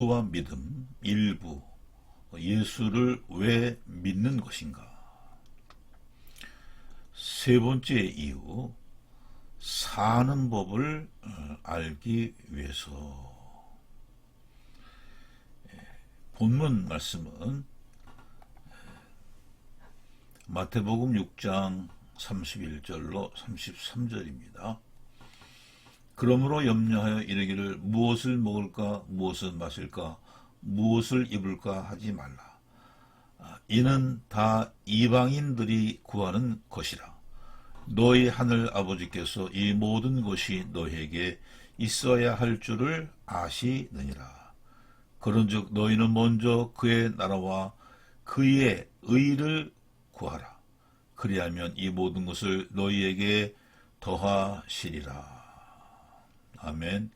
와 믿음 일부, 예수를 왜 믿는 것인가? 세 번째 이유, 사는 법을 알기 위해서. 본문 말씀은 마태복음 6장 31절로 33절입니다. 그러므로 염려하여 이르기를 무엇을 먹을까 무엇을 마실까 무엇을 입을까 하지 말라. 이는 다 이방인들이 구하는 것이라. 너희 하늘 아버지께서 이 모든 것이 너희에게 있어야 할 줄을 아시느니라. 그런즉 너희는 먼저 그의 나라와 그의 의를 구하라. 그리하면 이 모든 것을 너희에게 더하시리라. 아멘.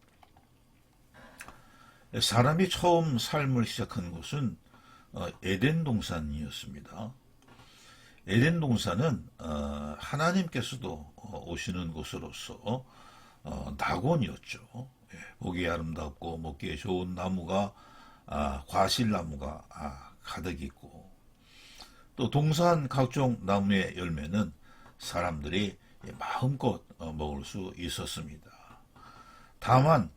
사람이 처음 삶을 시작한 곳은 에덴 동산이었습니다. 에덴 동산은 하나님께서도 오시는 곳으로서 낙원이었죠. 보기 아름답고 먹기에 좋은 나무가 과실나무가 가득 있고, 또 동산 각종 나무의 열매는 사람들이 마음껏 먹을 수 있었습니다. 다만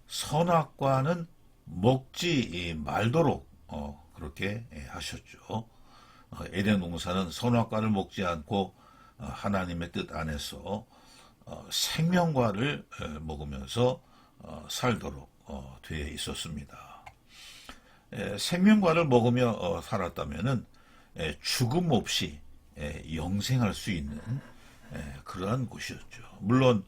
선악과는 먹지 말도록 그렇게 하셨죠. 에덴 동산은 선악과를 먹지 않고 하나님의 뜻 안에서 생명과를 먹으면서 살도록 되어 있었습니다. 생명과를 먹으며 살았다면은 죽음 없이 영생할 수 있는 그러한 곳이었죠. 물론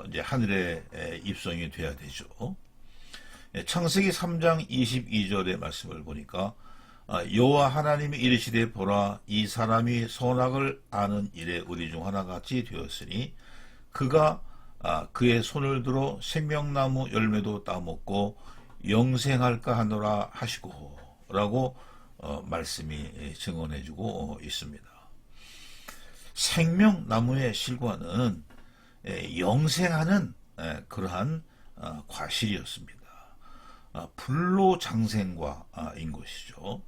이제 하늘에 입성이 돼야 되죠. 창세기 3장 22절의 말씀을 보니까 여호와 하나님이 이르시되 보라 이 사람이 선악을 아는 일에 우리 중 하나같이 되었으니 그가 그의 손을 들어 생명나무 열매도 따먹고 영생할까 하노라 하시고 라고 말씀이 증언해주고 있습니다. 생명나무의 실과는 영생하는 그러한 과실이었습니다. 불로장생과인 것이죠.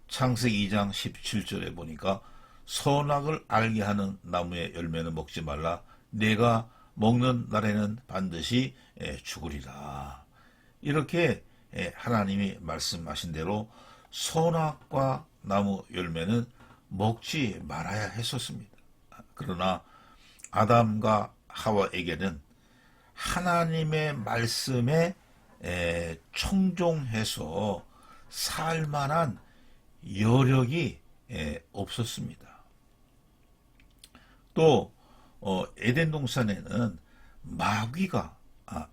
창세기 2장 17절에 보니까 선악을 알게 하는 나무의 열매는 먹지 말라. 내가 먹는 날에는 반드시 죽으리라. 이렇게 하나님이 말씀하신 대로 선악과 나무 열매는 먹지 말아야 했었습니다. 그러나 아담과 하와에게는 하나님의 말씀에 청종해서 살만한 여력이 없었습니다. 또 에덴 동산에는 마귀가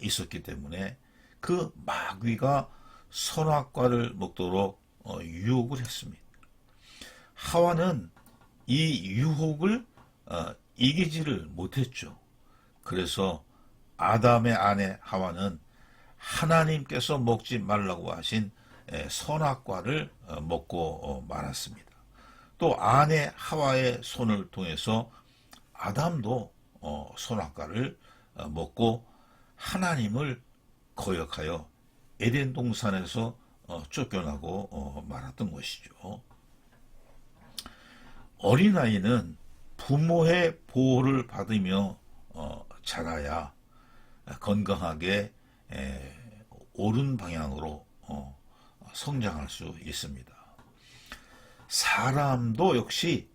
있었기 때문에 그 마귀가 선악과를 먹도록 유혹을 했습니다. 하와는 이 유혹을 이기지를 못했죠. 그래서 아담의 아내 하와는 하나님께서 먹지 말라고 하신 선악과를 먹고 말았습니다. 또 아내 하와의 손을 통해서 아담도 선악과를 먹고 하나님을 거역하여 에덴 동산에서 쫓겨나고 말았던 것이죠. 어린아이는 부모의 보호를 받으며 자라야 건강하게 옳은 방향으로 성장할 수 있습니다. 사람도 역시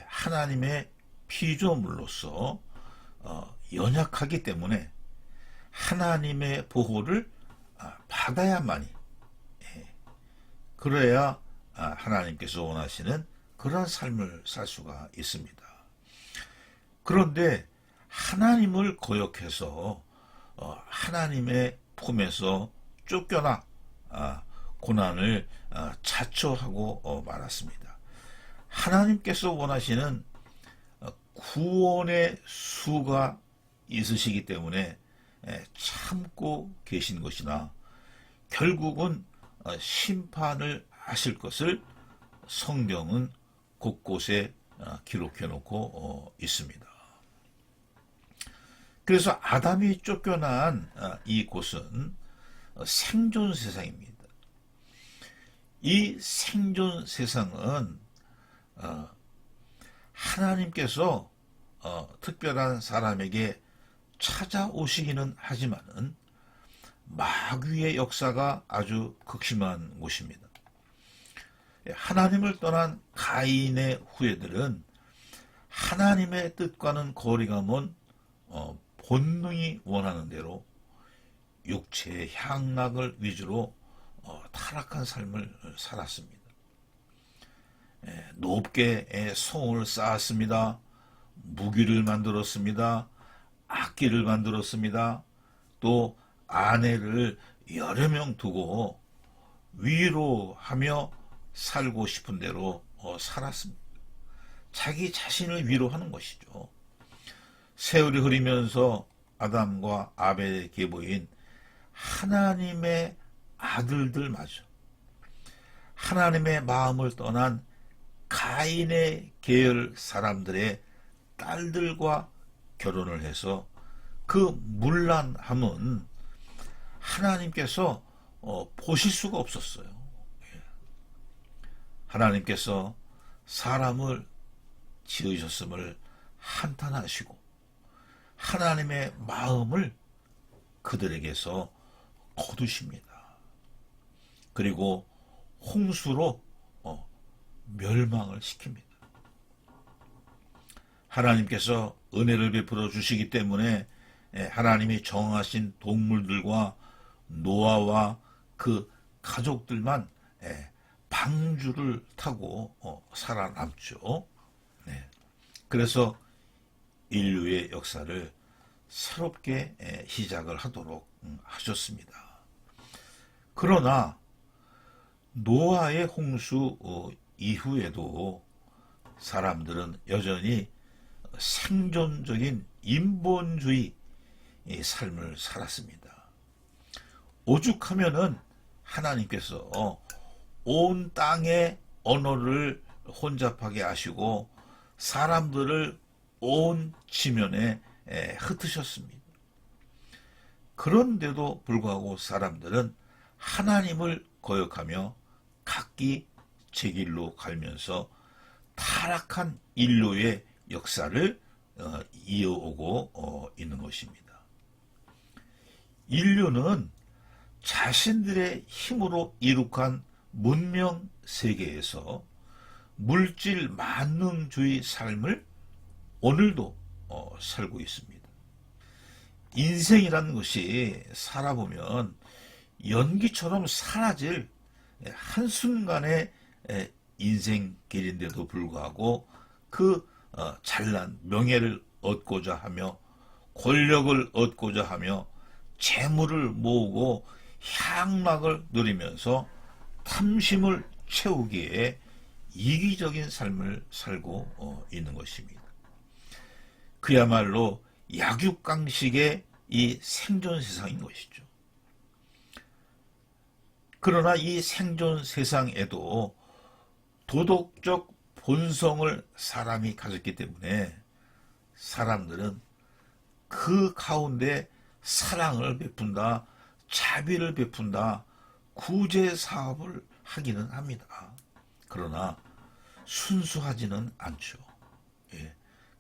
하나님의 피조물로서 연약하기 때문에 하나님의 보호를 받아야만이, 그래야 하나님께서 원하시는 그런 삶을 살 수가 있습니다. 그런데 하나님을 거역해서 하나님의 품에서 쫓겨나 고난을 자초하고 말았습니다. 하나님께서 원하시는 구원의 수가 있으시기 때문에 참고 계신 것이나 결국은 심판을 하실 것을 성경은 곳곳에 기록해 놓고 있습니다. 그래서 아담이 쫓겨난 이곳은 생존 세상입니다. 이 생존 세상은 하나님께서 특별한 사람에게 찾아오시기는 하지만은 마귀의 역사가 아주 극심한 곳입니다. 하나님을 떠난 가인의 후예들은 하나님의 뜻과는 거리가 먼 본능이 원하는 대로 육체의 향락을 위주로 타락한 삶을 살았습니다. 높게 성을 쌓았습니다. 무기를 만들었습니다. 악기를 만들었습니다. 또 아내를 여러 명 두고 위로하며 살고 싶은 대로 살았습니다. 자기 자신을 위로하는 것이죠. 세월이 흐르면서 아담과 아벨의 계보인 하나님의 아들들마저 하나님의 마음을 떠난 가인의 계열 사람들의 딸들과 결혼을 해서 그 문란함은 하나님께서 보실 수가 없었어요. 하나님께서 사람을 지으셨음을 한탄하시고 하나님의 마음을 그들에게서 거두십니다. 그리고 홍수로 멸망을 시킵니다. 하나님께서 은혜를 베풀어 주시기 때문에 하나님이 정하신 동물들과 노아와 그 가족들만 방주를 타고 살아남죠. 그래서 인류의 역사를 새롭게 시작을 하도록 하셨습니다. 그러나 노아의 홍수 이후에도 사람들은 여전히 생존적인 인본주의 삶을 살았습니다. 오죽하면은 하나님께서 온 땅의 언어를 혼잡하게 하시고 사람들을 온 지면에 흩으셨습니다. 그런데도 불구하고 사람들은 하나님을 거역하며 각기 제 길로 갈면서 타락한 인류의 역사를 이어오고 있는 것입니다. 인류는 자신들의 힘으로 이룩한 문명 세계에서 물질 만능주의 삶을 오늘도 살고 있습니다. 인생이라는 것이 살아보면 연기처럼 사라질 한순간의 인생길인데도 불구하고 그 잘난 명예를 얻고자 하며 권력을 얻고자 하며 재물을 모으고 향락을 누리면서 탐심을 채우기에 이기적인 삶을 살고 있는 것입니다. 그야말로 약육강식의 이 생존 세상인 것이죠. 그러나 이 생존 세상에도 도덕적 본성을 사람이 가졌기 때문에 사람들은 그 가운데 사랑을 베푼다, 자비를 베푼다, 구제 사업을 하기는 합니다. 그러나 순수하지는 않죠.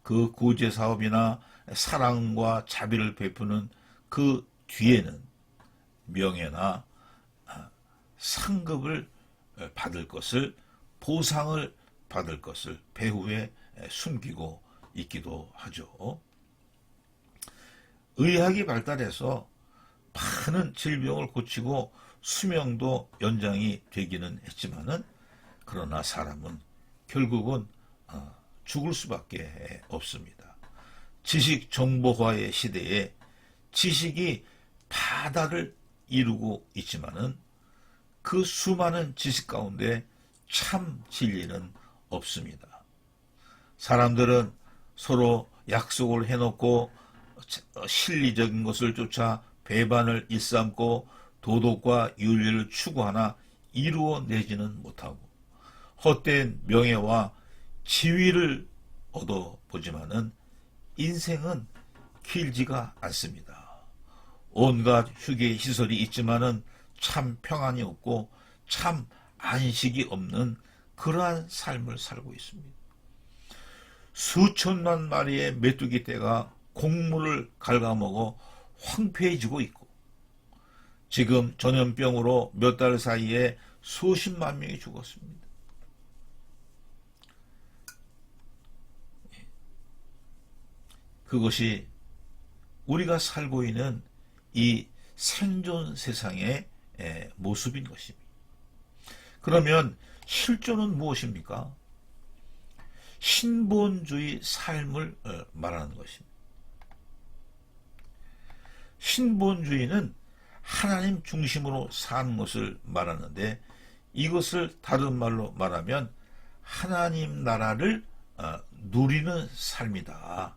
그 구제 사업이나 사랑과 자비를 베푸는 그 뒤에는 명예나 상급을 받을 것을, 보상을 받을 것을 배후에 숨기고 있기도 하죠. 의학이 발달해서 많은 질병을 고치고 수명도 연장이 되기는 했지만은 그러나 사람은 결국은 죽을 수밖에 없습니다. 지식 정보화의 시대에 지식이 바다를 이루고 있지만은 그 수많은 지식 가운데 참 진리는 없습니다. 사람들은 서로 약속을 해놓고 실리적인 것을 쫓아 배반을 일삼고 도덕과 윤리를 추구하나 이루어내지는 못하고 헛된 명예와 지위를 얻어보지만은 인생은 길지가 않습니다. 온갖 휴게 시설이 있지만은 참 평안이 없고 참 안식이 없는 그러한 삶을 살고 있습니다. 수천만 마리의 메뚜기 떼가 곡물을 갉아먹어 황폐해지고 있고, 지금 전염병으로 몇 달 사이에 수십만 명이 죽었습니다. 그것이 우리가 살고 있는 이 생존 세상의 모습인 것입니다. 그러면 실존은 무엇입니까? 신본주의 삶을 말하는 것입니다. 신본주의는 하나님 중심으로 사는 것을 말하는데, 이것을 다른 말로 말하면 하나님 나라를 누리는 삶이다,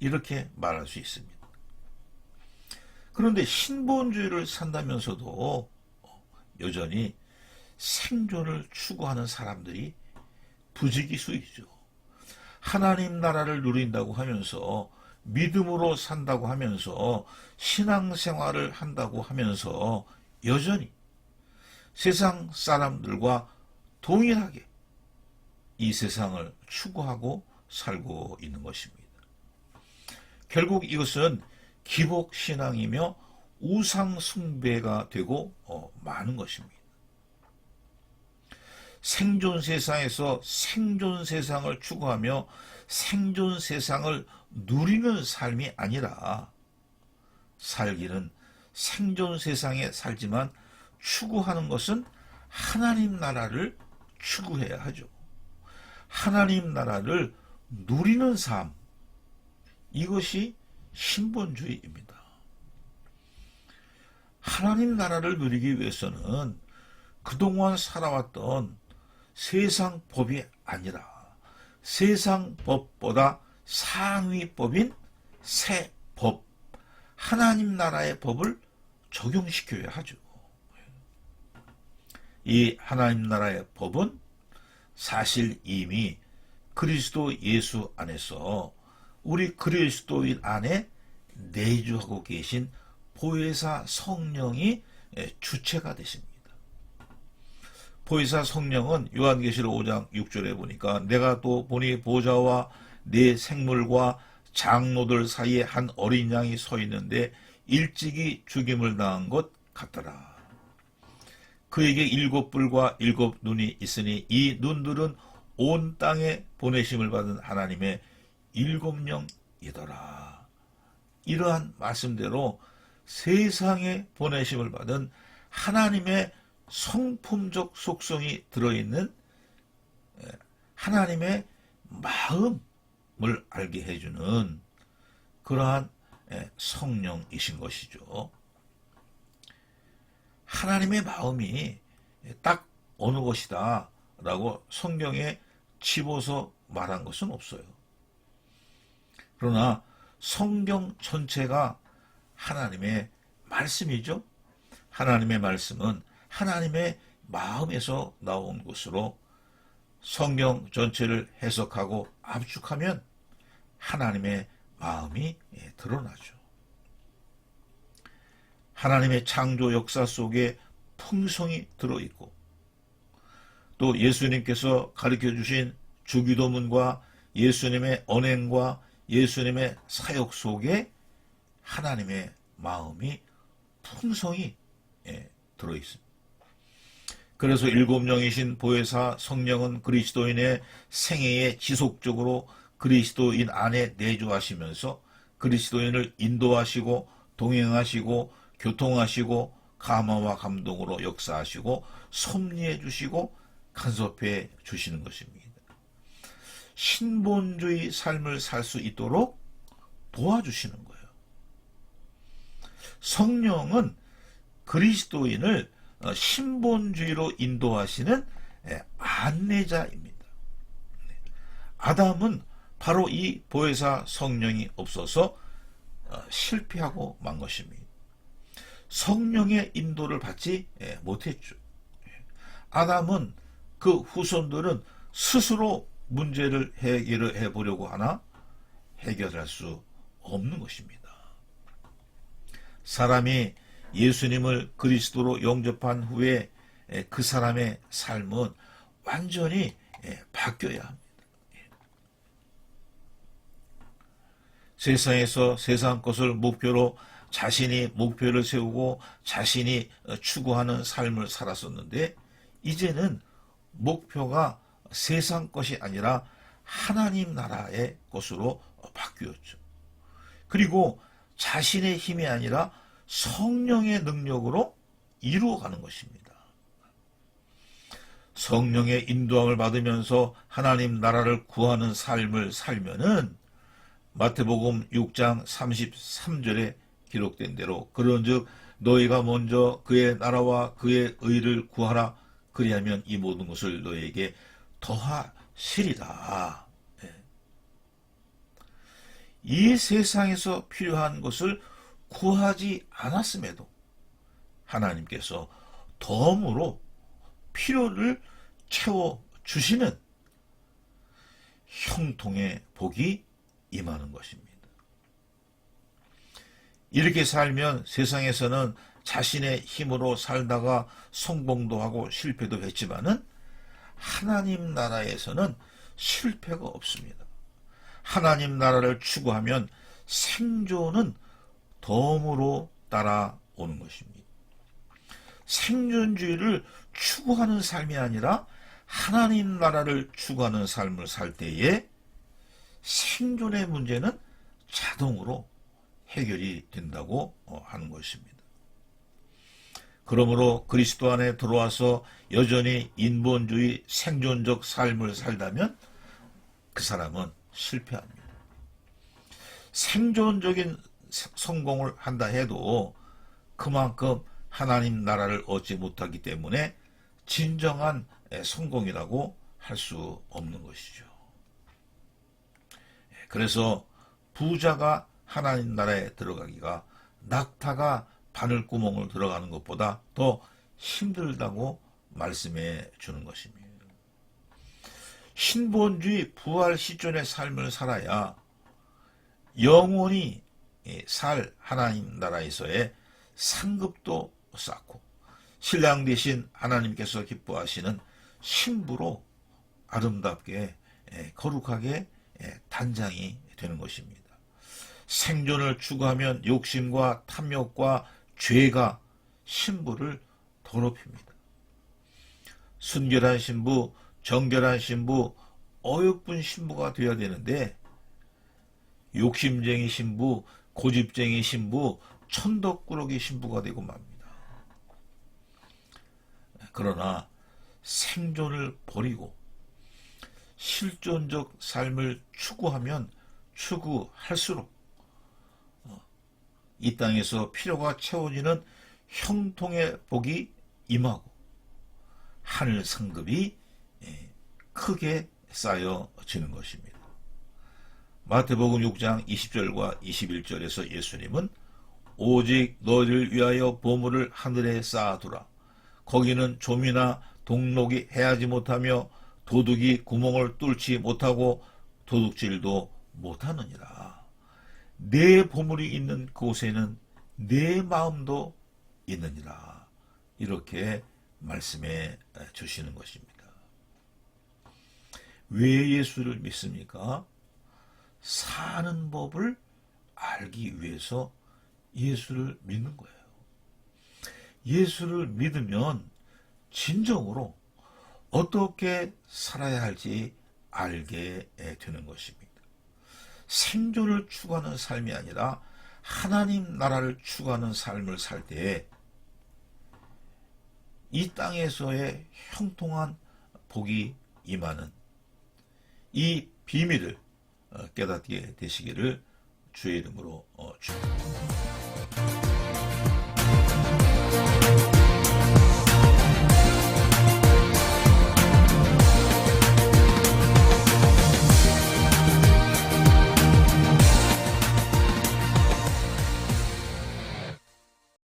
이렇게 말할 수 있습니다. 그런데 신본주의를 산다면서도 여전히 생존을 추구하는 사람들이 부지기수이죠. 하나님 나라를 누린다고 하면서, 믿음으로 산다고 하면서, 신앙생활을 한다고 하면서 여전히 세상 사람들과 동일하게 이 세상을 추구하고 살고 있는 것입니다. 결국 이것은 기복신앙이며 우상숭배가 되고 많은 것입니다. 생존 세상에서 생존 세상을 추구하며 생존 세상을 누리는 삶이 아니라, 살기는 생존 세상에 살지만 추구하는 것은 하나님 나라를 추구해야 하죠. 하나님 나라를 누리는 삶, 이것이 신본주의입니다. 하나님 나라를 누리기 위해서는 그동안 살아왔던 세상 법이 아니라 세상 법보다 상위법인 새 법, 하나님 나라의 법을 적용시켜야 하죠. 이 하나님 나라의 법은 사실 이미 그리스도 예수 안에서 우리 그리스도인 안에 내주하고 계신 보혜사 성령이 주체가 되십니다. 보혜사 성령은 요한계시록 5장 6절에 보니까, 내가 또 보니 보좌와 네 생물과 장로들 사이에 한 어린 양이 서 있는데 일찍이 죽임을 당한 것 같더라. 그에게 7뿔과 7눈이 있으니 이 눈들은 온 땅에 보내심을 받은 하나님의 7영이더라. 이러한 말씀대로 세상에 보내심을 받은 하나님의 성품적 속성이 들어있는 하나님의 마음을 알게 해주는 그러한 성령이신 것이죠. 하나님의 마음이 딱 어느 것이다 라고 성경에 집어서 말한 것은 없어요. 그러나 성경 전체가 하나님의 말씀이죠. 하나님의 말씀은 하나님의 마음에서 나온 것으로 성경 전체를 해석하고 압축하면 하나님의 마음이 드러나죠. 하나님의 창조 역사 속에 풍성이 들어있고, 또 예수님께서 가르쳐주신 주기도문과 예수님의 언행과 예수님의 사역 속에 하나님의 마음이 풍성히 들어있습니다. 그래서 7영이신 보혜사 성령은 그리스도인의 생애에 지속적으로 그리스도인 안에 내주하시면서 그리스도인을 인도하시고 동행하시고 교통하시고 감화와 감동으로 역사하시고 섭리해 주시고 간섭해 주시는 것입니다. 신본주의 삶을 살 수 있도록 도와주시는 거예요. 성령은 그리스도인을 신본주의로 인도하시는 안내자입니다. 아담은 바로 이 보혜사 성령이 없어서 실패하고 만 것입니다. 성령의 인도를 받지 못했죠. 아담은 그 후손들은 스스로 문제를 해결해 보려고 하나 해결할 수 없는 것입니다. 사람이 예수님을 그리스도로 영접한 후에 그 사람의 삶은 완전히 바뀌어야 합니다. 세상에서 세상 것을 목표로 자신이 목표를 세우고 자신이 추구하는 삶을 살았었는데, 이제는 목표가 세상 것이 아니라 하나님 나라의 것으로 바뀌었죠. 그리고 자신의 힘이 아니라 성령의 능력으로 이루어가는 것입니다. 성령의 인도함을 받으면서 하나님 나라를 구하는 삶을 살면은 마태복음 6장 33절에 기록된 대로 그런즉 너희가 먼저 그의 나라와 그의 의를 구하라. 그리하면 이 모든 것을 너희에게 더하시리라. 이 세상에서 필요한 것을 구하지 않았음에도 하나님께서 덤으로 필요를 채워주시는 형통의 복이 임하는 것입니다. 이렇게 살면 세상에서는 자신의 힘으로 살다가 성공도 하고 실패도 했지만은 하나님 나라에서는 실패가 없습니다. 하나님 나라를 추구하면 생존은 덤으로 따라오는 것입니다. 생존주의를 추구하는 삶이 아니라 하나님 나라를 추구하는 삶을 살 때에 생존의 문제는 자동으로 해결이 된다고 하는 것입니다. 그러므로 그리스도 안에 들어와서 여전히 인본주의 생존적 삶을 살다면 그 사람은 실패합니다. 생존적인 성공을 한다 해도 그만큼 하나님 나라를 얻지 못하기 때문에 진정한 성공이라고 할 수 없는 것이죠. 그래서 부자가 하나님 나라에 들어가기가 낙타가 바늘구멍을 들어가는 것보다 더 힘들다고 말씀해 주는 것입니다. 신본주의 부활 시존의 삶을 살아야 영원히 살 하나님 나라에서의 상급도 쌓고 신랑 되신 하나님께서 기뻐하시는 신부로 아름답게 거룩하게 단장이 되는 것입니다. 생존을 추구하면 욕심과 탐욕과 죄가 신부를 더럽힙니다. 순결한 신부, 정결한 신부, 어여쁜 신부가 되어야 되는데 욕심쟁이 신부, 고집쟁이 신부, 천덕꾸러기 신부가 되고 맙니다. 그러나 생존을 버리고 실존적 삶을 추구하면 추구할수록 이 땅에서 필요가 채워지는 형통의 복이 임하고 하늘 상급이 크게 쌓여지는 것입니다. 마태복음 6장 20절과 21절에서 예수님은 오직 너희를 위하여 보물을 하늘에 쌓아두라. 거기는 좀이나 동록이 해하지 못하며 도둑이 구멍을 뚫지 못하고 도둑질도 못하느니라. 내 보물이 있는 그곳에는 내 마음도 있느니라. 이렇게 말씀해 주시는 것입니다. 왜 예수를 믿습니까? 사는 법을 알기 위해서 예수를 믿는 거예요. 예수를 믿으면 진정으로 어떻게 살아야 할지 알게 되는 것입니다. 생존을 추구하는 삶이 아니라 하나님 나라를 추구하는 삶을 살 때에 이 땅에서의 형통한 복이 임하는 이 비밀을 깨닫게 되시기를 주의 이름으로 축복합니다.